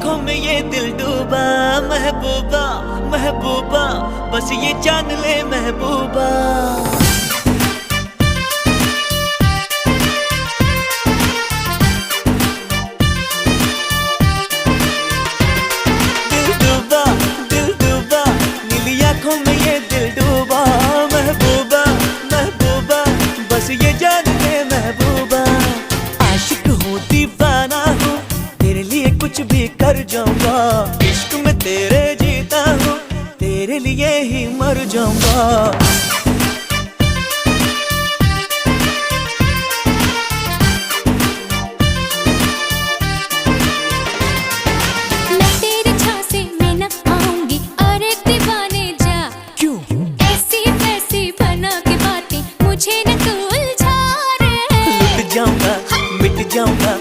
आंखों में ये दिल डूबा, महबूबा महबूबा बस ये जान ले महबूबा। दिल डूबा नीली आंखों में ये दिल डूबा, महबूबा महबूबा बस ये जान ले महबूबा। आशिक हूँ दीवाना हूँ, तेरे लिए कुछ भी कर जाऊंगा। इश्क में तेरे जीता हूँ, तेरे लिए ही मर जाऊंगा। मिट जाऊंगा।